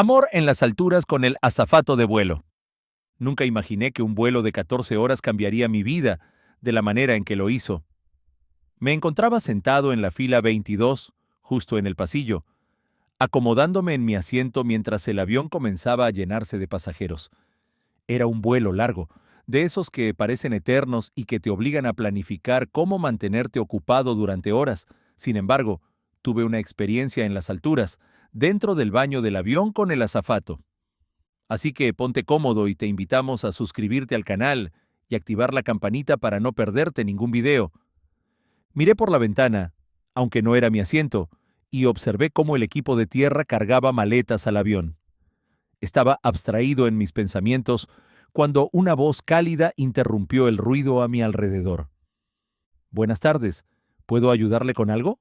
Amor en las alturas con el azafato de vuelo. Nunca imaginé que un vuelo de 14 horas cambiaría mi vida de la manera en que lo hizo. Me encontraba sentado en la fila 22, justo en el pasillo, acomodándome en mi asiento mientras el avión comenzaba a llenarse de pasajeros. Era un vuelo largo, de esos que parecen eternos y que te obligan a planificar cómo mantenerte ocupado durante horas. Sin embargo, tuve una experiencia en las alturas, dentro del baño del avión con el azafato. Así que ponte cómodo y te invitamos a suscribirte al canal y activar la campanita para no perderte ningún video. Miré por la ventana, aunque no era mi asiento, y observé cómo el equipo de tierra cargaba maletas al avión. Estaba abstraído en mis pensamientos cuando una voz cálida interrumpió el ruido a mi alrededor. Buenas tardes, ¿puedo ayudarle con algo?,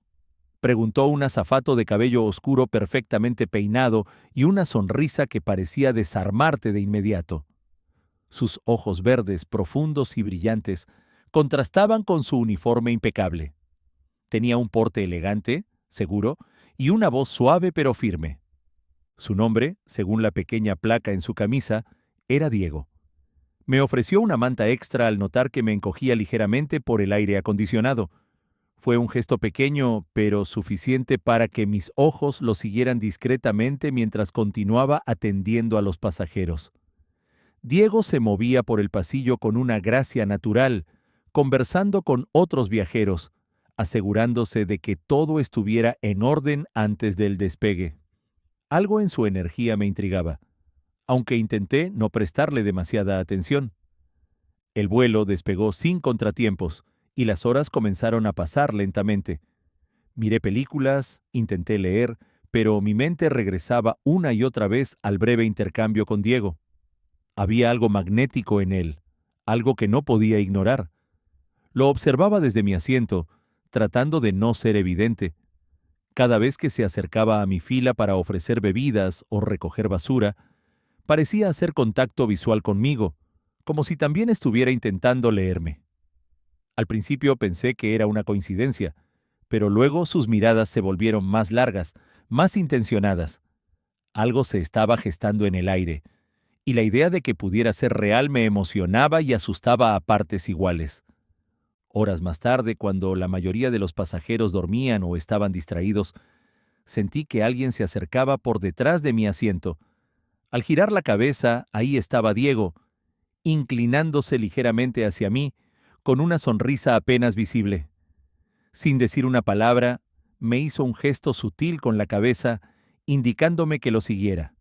preguntó un azafato de cabello oscuro perfectamente peinado y una sonrisa que parecía desarmarte de inmediato. Sus ojos verdes, profundos y brillantes, contrastaban con su uniforme impecable. Tenía un porte elegante, seguro, y una voz suave pero firme. Su nombre, según la pequeña placa en su camisa, era Diego. Me ofreció una manta extra al notar que me encogía ligeramente por el aire acondicionado. Fue un gesto pequeño, pero suficiente para que mis ojos lo siguieran discretamente mientras continuaba atendiendo a los pasajeros. Diego se movía por el pasillo con una gracia natural, conversando con otros viajeros, asegurándose de que todo estuviera en orden antes del despegue. Algo en su energía me intrigaba, aunque intenté no prestarle demasiada atención. El vuelo despegó sin contratiempos, y las horas comenzaron a pasar lentamente. Miré películas, intenté leer, pero mi mente regresaba una y otra vez al breve intercambio con Diego. Había algo magnético en él, algo que no podía ignorar. Lo observaba desde mi asiento, tratando de no ser evidente. Cada vez que se acercaba a mi fila para ofrecer bebidas o recoger basura, parecía hacer contacto visual conmigo, como si también estuviera intentando leerme. Al principio pensé que era una coincidencia, pero luego sus miradas se volvieron más largas, más intencionadas. Algo se estaba gestando en el aire, y la idea de que pudiera ser real me emocionaba y asustaba a partes iguales. Horas más tarde, cuando la mayoría de los pasajeros dormían o estaban distraídos, sentí que alguien se acercaba por detrás de mi asiento. Al girar la cabeza, ahí estaba Diego, inclinándose ligeramente hacia mí, con una sonrisa apenas visible. Sin decir una palabra, me hizo un gesto sutil con la cabeza, indicándome que lo siguiera.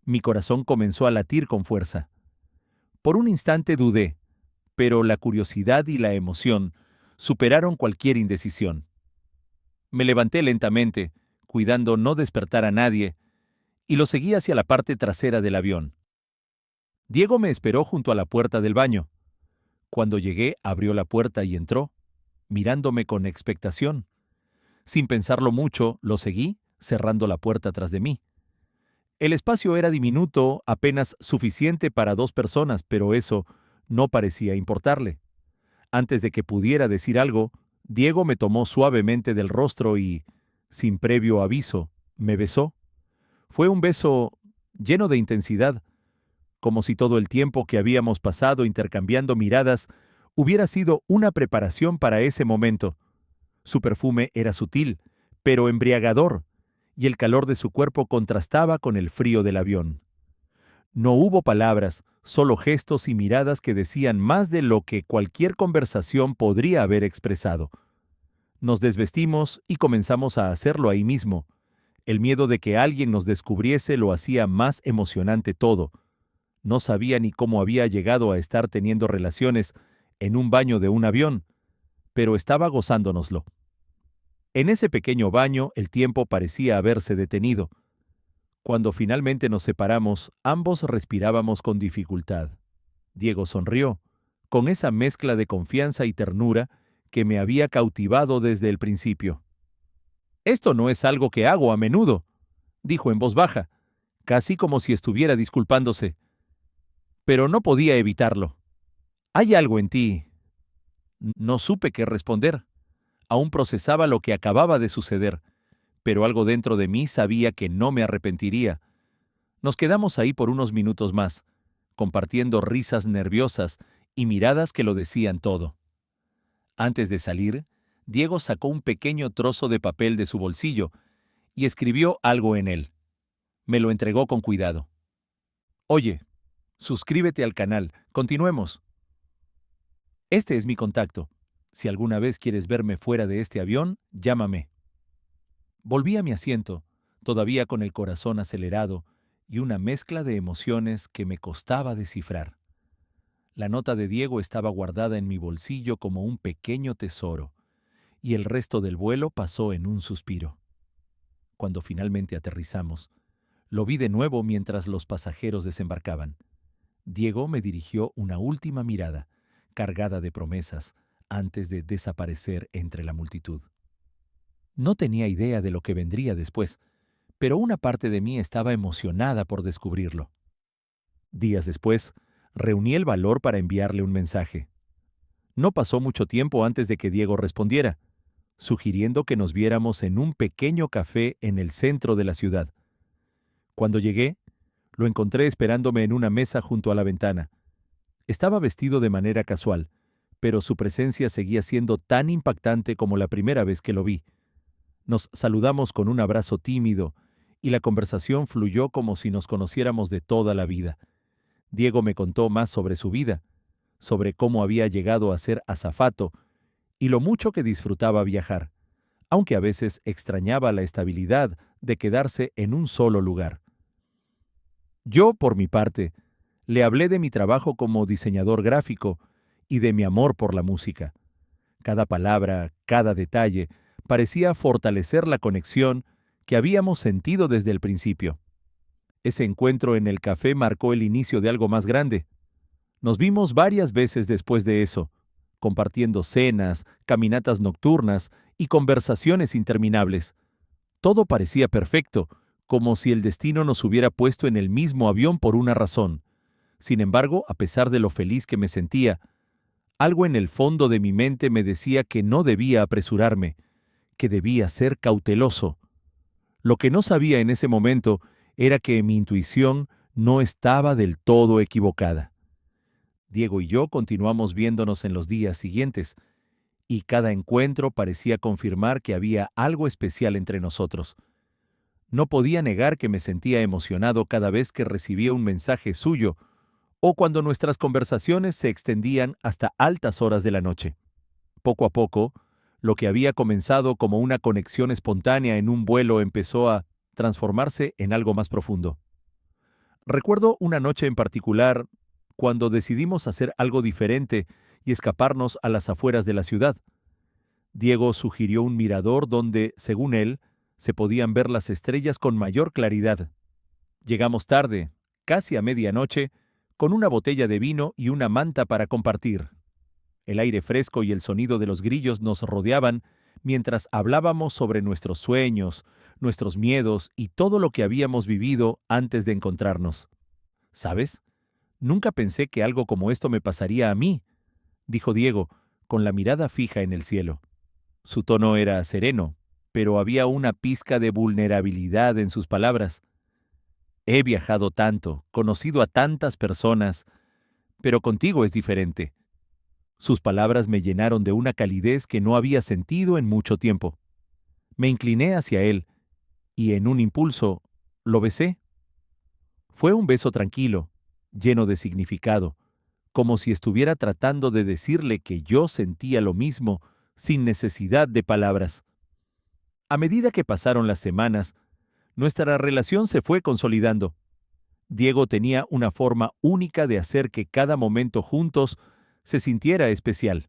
Mi corazón comenzó a latir con fuerza. Por un instante dudé, pero la curiosidad y la emoción superaron cualquier indecisión. Me levanté lentamente, cuidando no despertar a nadie, y lo seguí hacia la parte trasera del avión. Diego me esperó junto a la puerta del baño. Cuando llegué, abrió la puerta y entró, mirándome con expectación. Sin pensarlo mucho, lo seguí, cerrando la puerta tras de mí. El espacio era diminuto, apenas suficiente para 2 personas, pero eso no parecía importarle. Antes de que pudiera decir algo, Diego me tomó suavemente del rostro y, sin previo aviso, me besó. Fue un beso lleno de intensidad, como si todo el tiempo que habíamos pasado intercambiando miradas hubiera sido una preparación para ese momento. Su perfume era sutil, pero embriagador, y el calor de su cuerpo contrastaba con el frío del avión. No hubo palabras, solo gestos y miradas que decían más de lo que cualquier conversación podría haber expresado. Nos desvestimos y comenzamos a hacerlo ahí mismo. El miedo de que alguien nos descubriese lo hacía más emocionante todo. No sabía ni cómo había llegado a estar teniendo relaciones en un baño de un avión, pero estaba gozándonoslo. En ese pequeño baño el tiempo parecía haberse detenido. Cuando finalmente nos separamos, ambos respirábamos con dificultad. Diego sonrió, con esa mezcla de confianza y ternura que me había cautivado desde el principio. «Esto no es algo que hago a menudo», dijo en voz baja, casi como si estuviera disculpándose. Pero no podía evitarlo. «Hay algo en ti». No supe qué responder. Aún procesaba lo que acababa de suceder, pero algo dentro de mí sabía que no me arrepentiría. Nos quedamos ahí por unos minutos más, compartiendo risas nerviosas y miradas que lo decían todo. Antes de salir, Diego sacó un pequeño trozo de papel de su bolsillo y escribió algo en él. Me lo entregó con cuidado. Oye, suscríbete al canal. Continuemos. Este es mi contacto. Si alguna vez quieres verme fuera de este avión, llámame. Volví a mi asiento, todavía con el corazón acelerado y una mezcla de emociones que me costaba descifrar. La nota de Diego estaba guardada en mi bolsillo como un pequeño tesoro, y el resto del vuelo pasó en un suspiro. Cuando finalmente aterrizamos, lo vi de nuevo mientras los pasajeros desembarcaban. Diego me dirigió una última mirada, cargada de promesas, antes de desaparecer entre la multitud. No tenía idea de lo que vendría después, pero una parte de mí estaba emocionada por descubrirlo. Días después, reuní el valor para enviarle un mensaje. No pasó mucho tiempo antes de que Diego respondiera, sugiriendo que nos viéramos en un pequeño café en el centro de la ciudad. Cuando llegué, lo encontré esperándome en una mesa junto a la ventana. Estaba vestido de manera casual, pero su presencia seguía siendo tan impactante como la primera vez que lo vi. Nos saludamos con un abrazo tímido y la conversación fluyó como si nos conociéramos de toda la vida. Diego me contó más sobre su vida, sobre cómo había llegado a ser azafato y lo mucho que disfrutaba viajar, aunque a veces extrañaba la estabilidad de quedarse en un solo lugar. Yo, por mi parte, le hablé de mi trabajo como diseñador gráfico y de mi amor por la música. Cada palabra, cada detalle, parecía fortalecer la conexión que habíamos sentido desde el principio. Ese encuentro en el café marcó el inicio de algo más grande. Nos vimos varias veces después de eso, compartiendo cenas, caminatas nocturnas y conversaciones interminables. Todo parecía perfecto, como si el destino nos hubiera puesto en el mismo avión por una razón. Sin embargo, a pesar de lo feliz que me sentía, algo en el fondo de mi mente me decía que no debía apresurarme, que debía ser cauteloso. Lo que no sabía en ese momento era que mi intuición no estaba del todo equivocada. Diego y yo continuamos viéndonos en los días siguientes, y cada encuentro parecía confirmar que había algo especial entre nosotros. No podía negar que me sentía emocionado cada vez que recibía un mensaje suyo o cuando nuestras conversaciones se extendían hasta altas horas de la noche. Poco a poco, lo que había comenzado como una conexión espontánea en un vuelo empezó a transformarse en algo más profundo. Recuerdo una noche en particular cuando decidimos hacer algo diferente y escaparnos a las afueras de la ciudad. Diego sugirió un mirador donde, según él, se podían ver las estrellas con mayor claridad. Llegamos tarde, casi a medianoche, con una botella de vino y una manta para compartir. El aire fresco y el sonido de los grillos nos rodeaban mientras hablábamos sobre nuestros sueños, nuestros miedos y todo lo que habíamos vivido antes de encontrarnos. ¿Sabes? Nunca pensé que algo como esto me pasaría a mí, dijo Diego, con la mirada fija en el cielo. Su tono era sereno, pero había una pizca de vulnerabilidad en sus palabras. He viajado tanto, conocido a tantas personas, pero contigo es diferente. Sus palabras me llenaron de una calidez que no había sentido en mucho tiempo. Me incliné hacia él y en un impulso lo besé. Fue un beso tranquilo, lleno de significado, como si estuviera tratando de decirle que yo sentía lo mismo sin necesidad de palabras. A medida que pasaron las semanas, nuestra relación se fue consolidando. Diego tenía una forma única de hacer que cada momento juntos se sintiera especial.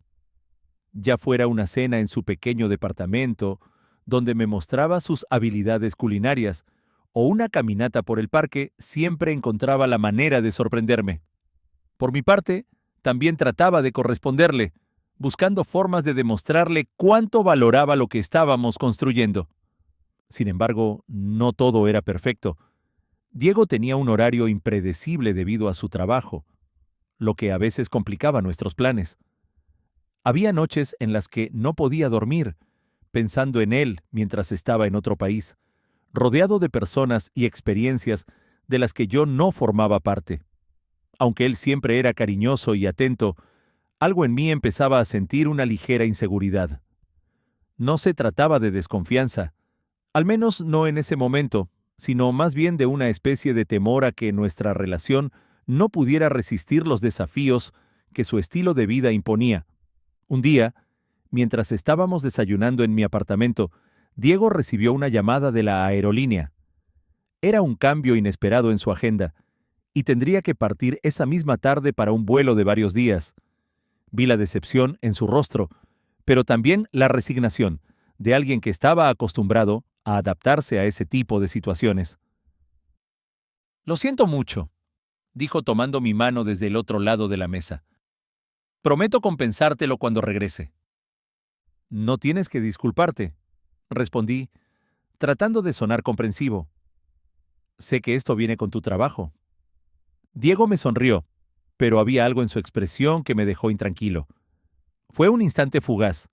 Ya fuera una cena en su pequeño departamento, donde me mostraba sus habilidades culinarias, o una caminata por el parque, siempre encontraba la manera de sorprenderme. Por mi parte, también trataba de corresponderle, buscando formas de demostrarle cuánto valoraba lo que estábamos construyendo. Sin embargo, no todo era perfecto. Diego tenía un horario impredecible debido a su trabajo, lo que a veces complicaba nuestros planes. Había noches en las que no podía dormir, pensando en él mientras estaba en otro país, rodeado de personas y experiencias de las que yo no formaba parte. Aunque él siempre era cariñoso y atento, algo en mí empezaba a sentir una ligera inseguridad. No se trataba de desconfianza, al menos no en ese momento, sino más bien de una especie de temor a que nuestra relación no pudiera resistir los desafíos que su estilo de vida imponía. Un día, mientras estábamos desayunando en mi apartamento, Diego recibió una llamada de la aerolínea. Era un cambio inesperado en su agenda, y tendría que partir esa misma tarde para un vuelo de varios días. Vi la decepción en su rostro, pero también la resignación de alguien que estaba acostumbrado a adaptarse a ese tipo de situaciones. Lo siento mucho, dijo tomando mi mano desde el otro lado de la mesa. Prometo compensártelo cuando regrese. No tienes que disculparte, respondí, tratando de sonar comprensivo. Sé que esto viene con tu trabajo. Diego me sonrió, pero había algo en su expresión que me dejó intranquilo. Fue un instante fugaz,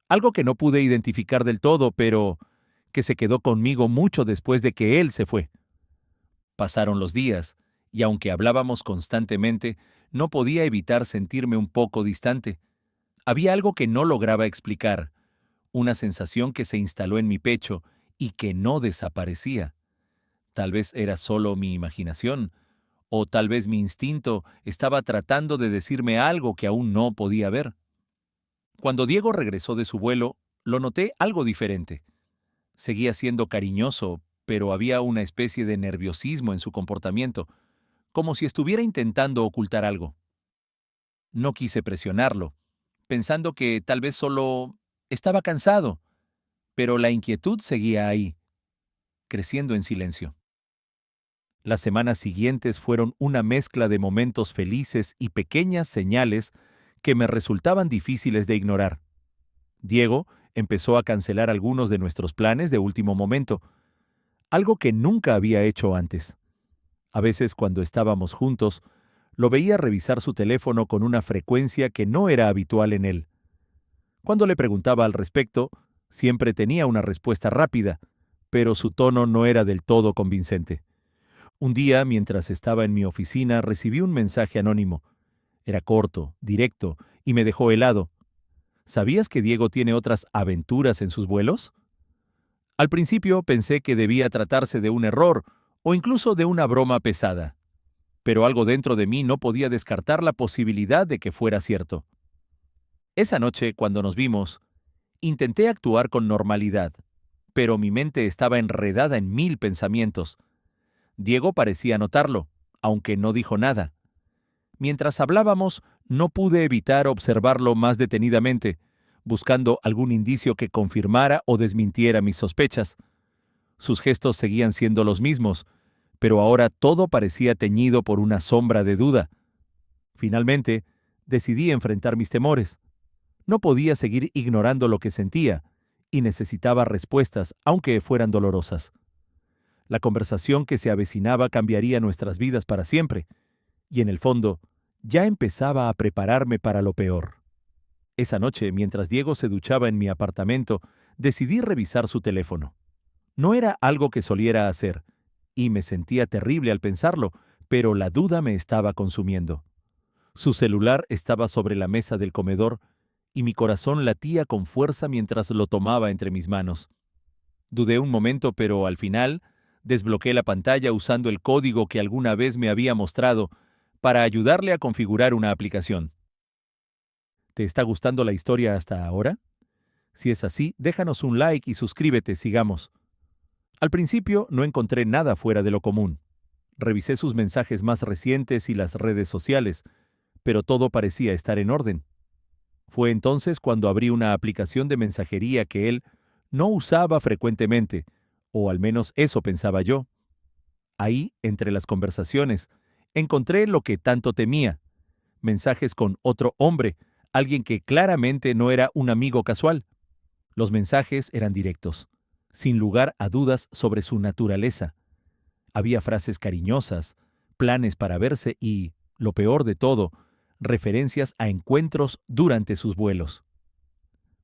algo que no pude identificar del todo, pero que se quedó conmigo mucho después de que él se fue. Pasaron los días, y aunque hablábamos constantemente, no podía evitar sentirme un poco distante. Había algo que no lograba explicar, una sensación que se instaló en mi pecho y que no desaparecía. Tal vez era solo mi imaginación, o tal vez mi instinto estaba tratando de decirme algo que aún no podía ver. Cuando Diego regresó de su vuelo, lo noté algo diferente. Seguía siendo cariñoso, pero había una especie de nerviosismo en su comportamiento, como si estuviera intentando ocultar algo. No quise presionarlo, pensando que tal vez solo estaba cansado, pero la inquietud seguía ahí, creciendo en silencio. Las semanas siguientes fueron una mezcla de momentos felices y pequeñas señales que me resultaban difíciles de ignorar. Diego empezó a cancelar algunos de nuestros planes de último momento, algo que nunca había hecho antes. A veces, cuando estábamos juntos, lo veía revisar su teléfono con una frecuencia que no era habitual en él. Cuando le preguntaba al respecto, siempre tenía una respuesta rápida, pero su tono no era del todo convincente. Un día, mientras estaba en mi oficina, recibí un mensaje anónimo. Era corto, directo, y me dejó helado. ¿Sabías que Diego tiene otras aventuras en sus vuelos? Al principio pensé que debía tratarse de un error o incluso de una broma pesada, pero algo dentro de mí no podía descartar la posibilidad de que fuera cierto. Esa noche, cuando nos vimos, intenté actuar con normalidad, pero mi mente estaba enredada en mil pensamientos. Diego parecía notarlo, aunque no dijo nada. Mientras hablábamos, no pude evitar observarlo más detenidamente, buscando algún indicio que confirmara o desmintiera mis sospechas. Sus gestos seguían siendo los mismos, pero ahora todo parecía teñido por una sombra de duda. Finalmente, decidí enfrentar mis temores. No podía seguir ignorando lo que sentía, y necesitaba respuestas, aunque fueran dolorosas. La conversación que se avecinaba cambiaría nuestras vidas para siempre, y en el fondo, ya empezaba a prepararme para lo peor. Esa noche, mientras Diego se duchaba en mi apartamento, decidí revisar su teléfono. No era algo que soliera hacer, y me sentía terrible al pensarlo, pero la duda me estaba consumiendo. Su celular estaba sobre la mesa del comedor, y mi corazón latía con fuerza mientras lo tomaba entre mis manos. Dudé un momento, pero al final desbloqueé la pantalla usando el código que alguna vez me había mostrado para ayudarle a configurar una aplicación. ¿Te está gustando la historia hasta ahora? Si es así, déjanos un like y suscríbete, sigamos. Al principio no encontré nada fuera de lo común. Revisé sus mensajes más recientes y las redes sociales, pero todo parecía estar en orden. Fue entonces cuando abrí una aplicación de mensajería que él no usaba frecuentemente, o al menos eso pensaba yo. Ahí, entre las conversaciones, encontré lo que tanto temía: mensajes con otro hombre, alguien que claramente no era un amigo casual. Los mensajes eran directos, sin lugar a dudas sobre su naturaleza. Había frases cariñosas, planes para verse y, lo peor de todo, referencias a encuentros durante sus vuelos.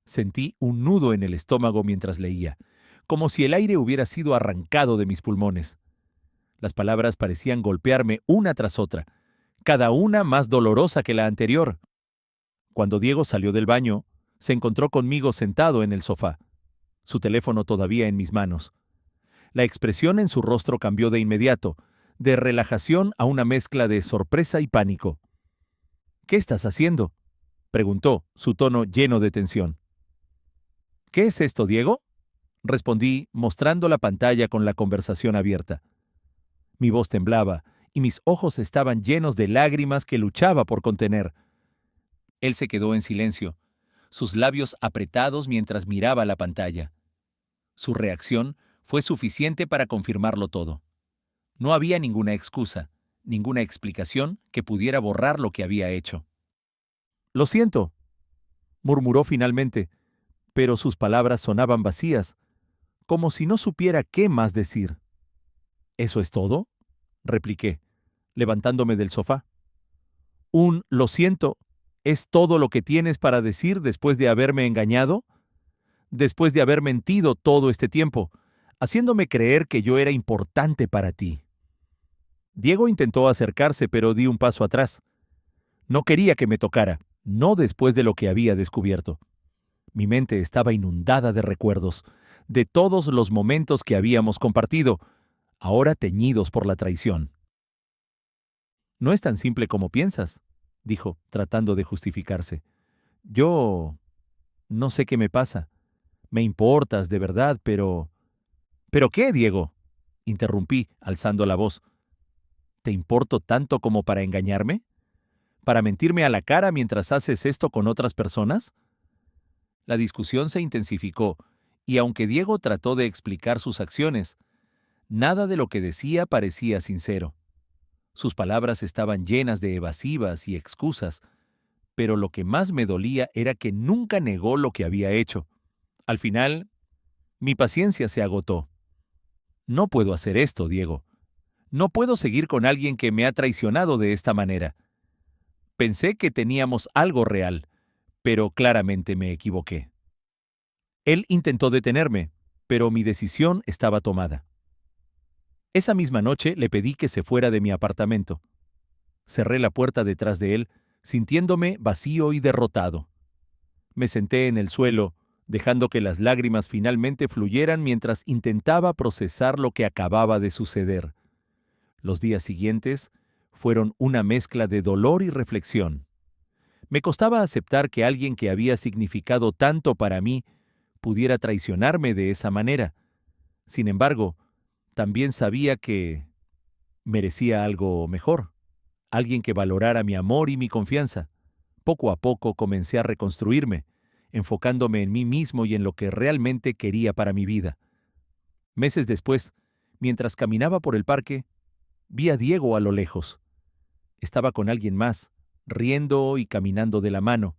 Sentí un nudo en el estómago mientras leía, como si el aire hubiera sido arrancado de mis pulmones. Las palabras parecían golpearme una tras otra, cada una más dolorosa que la anterior. Cuando Diego salió del baño, se encontró conmigo sentado en el sofá, su teléfono todavía en mis manos. La expresión en su rostro cambió de inmediato, de relajación a una mezcla de sorpresa y pánico. ¿Qué estás haciendo?, preguntó, su tono lleno de tensión. ¿Qué es esto, Diego?, respondí, mostrando la pantalla con la conversación abierta. Mi voz temblaba y mis ojos estaban llenos de lágrimas que luchaba por contener. Él se quedó en silencio, sus labios apretados mientras miraba la pantalla. Su reacción fue suficiente para confirmarlo todo. No había ninguna excusa, ninguna explicación que pudiera borrar lo que había hecho. «Lo siento», murmuró finalmente, pero sus palabras sonaban vacías, como si no supiera qué más decir. «¿Eso es todo?», repliqué, levantándome del sofá. «Un lo siento, ¿es todo lo que tienes para decir después de haberme engañado? Después de haber mentido todo este tiempo, haciéndome creer que yo era importante para ti». Diego intentó acercarse, pero di un paso atrás. No quería que me tocara, no después de lo que había descubierto. Mi mente estaba inundada de recuerdos, de todos los momentos que habíamos compartido, ahora teñidos por la traición. «No es tan simple como piensas», dijo, tratando de justificarse. «Yo no sé qué me pasa. Me importas, de verdad, pero... ¿Pero qué, Diego?», interrumpí, alzando la voz. «¿Te importo tanto como para engañarme? ¿Para mentirme a la cara mientras haces esto con otras personas?». La discusión se intensificó, y aunque Diego trató de explicar sus acciones, nada de lo que decía parecía sincero. Sus palabras estaban llenas de evasivas y excusas, pero lo que más me dolía era que nunca negó lo que había hecho. Al final, mi paciencia se agotó. «No puedo hacer esto, Diego. No puedo seguir con alguien que me ha traicionado de esta manera. Pensé que teníamos algo real, pero claramente me equivoqué». Él intentó detenerme, pero mi decisión estaba tomada. Esa misma noche le pedí que se fuera de mi apartamento. Cerré la puerta detrás de él, sintiéndome vacío y derrotado. Me senté en el suelo, dejando que las lágrimas finalmente fluyeran mientras intentaba procesar lo que acababa de suceder. Los días siguientes fueron una mezcla de dolor y reflexión. Me costaba aceptar que alguien que había significado tanto para mí pudiera traicionarme de esa manera. Sin embargo, también sabía que merecía algo mejor, alguien que valorara mi amor y mi confianza. Poco a poco comencé a reconstruirme, enfocándome en mí mismo y en lo que realmente quería para mi vida. Meses después, mientras caminaba por el parque, vi a Diego a lo lejos. Estaba con alguien más, riendo y caminando de la mano.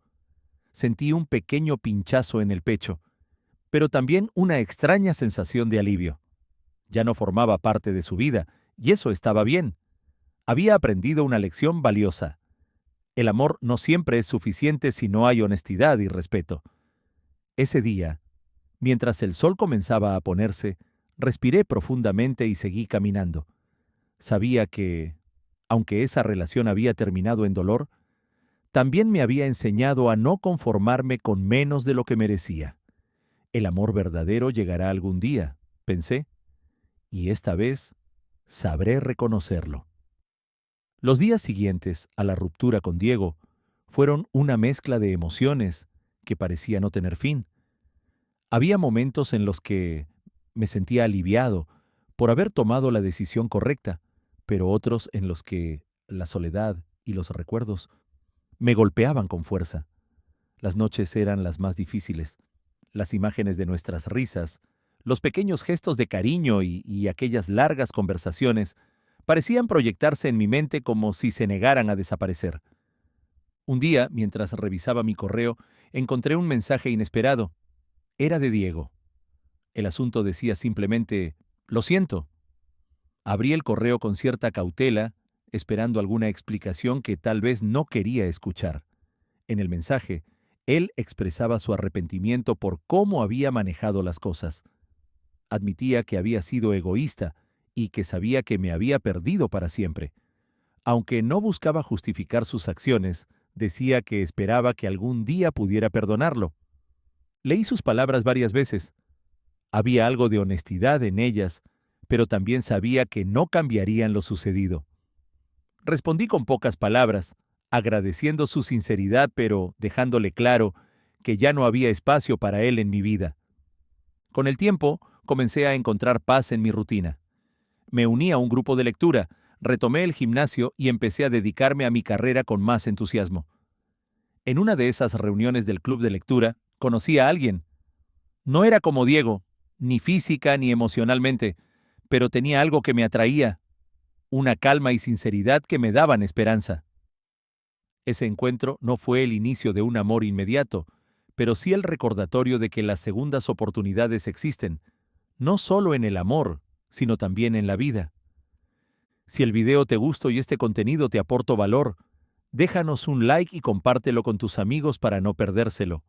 Sentí un pequeño pinchazo en el pecho, pero también una extraña sensación de alivio. Ya no formaba parte de su vida, y eso estaba bien. Había aprendido una lección valiosa. El amor no siempre es suficiente si no hay honestidad y respeto. Ese día, mientras el sol comenzaba a ponerse, respiré profundamente y seguí caminando. Sabía que, aunque esa relación había terminado en dolor, también me había enseñado a no conformarme con menos de lo que merecía. El amor verdadero llegará algún día, pensé, y esta vez sabré reconocerlo. Los días siguientes a la ruptura con Diego fueron una mezcla de emociones que parecía no tener fin. Había momentos en los que me sentía aliviado por haber tomado la decisión correcta, pero otros en los que la soledad y los recuerdos me golpeaban con fuerza. Las noches eran las más difíciles. Las imágenes de nuestras risas, los pequeños gestos de cariño y aquellas largas conversaciones parecían proyectarse en mi mente como si se negaran a desaparecer. Un día, mientras revisaba mi correo, encontré un mensaje inesperado. Era de Diego. El asunto decía simplemente, «Lo siento». Abrí el correo con cierta cautela, esperando alguna explicación que tal vez no quería escuchar. En el mensaje, él expresaba su arrepentimiento por cómo había manejado las cosas. Admitía que había sido egoísta y que sabía que me había perdido para siempre. Aunque no buscaba justificar sus acciones, decía que esperaba que algún día pudiera perdonarlo. Leí sus palabras varias veces. Había algo de honestidad en ellas, pero también sabía que no cambiarían lo sucedido. Respondí con pocas palabras, agradeciendo su sinceridad, pero dejándole claro que ya no había espacio para él en mi vida. Con el tiempo, comencé a encontrar paz en mi rutina. Me uní a un grupo de lectura, retomé el gimnasio y empecé a dedicarme a mi carrera con más entusiasmo. En una de esas reuniones del club de lectura, conocí a alguien. No era como Diego, ni física ni emocionalmente, pero tenía algo que me atraía, una calma y sinceridad que me daban esperanza. Ese encuentro no fue el inicio de un amor inmediato, pero sí el recordatorio de que las segundas oportunidades existen, no solo en el amor, sino también en la vida. Si el video te gustó y este contenido te aportó valor, déjanos un like y compártelo con tus amigos para no perdérselo.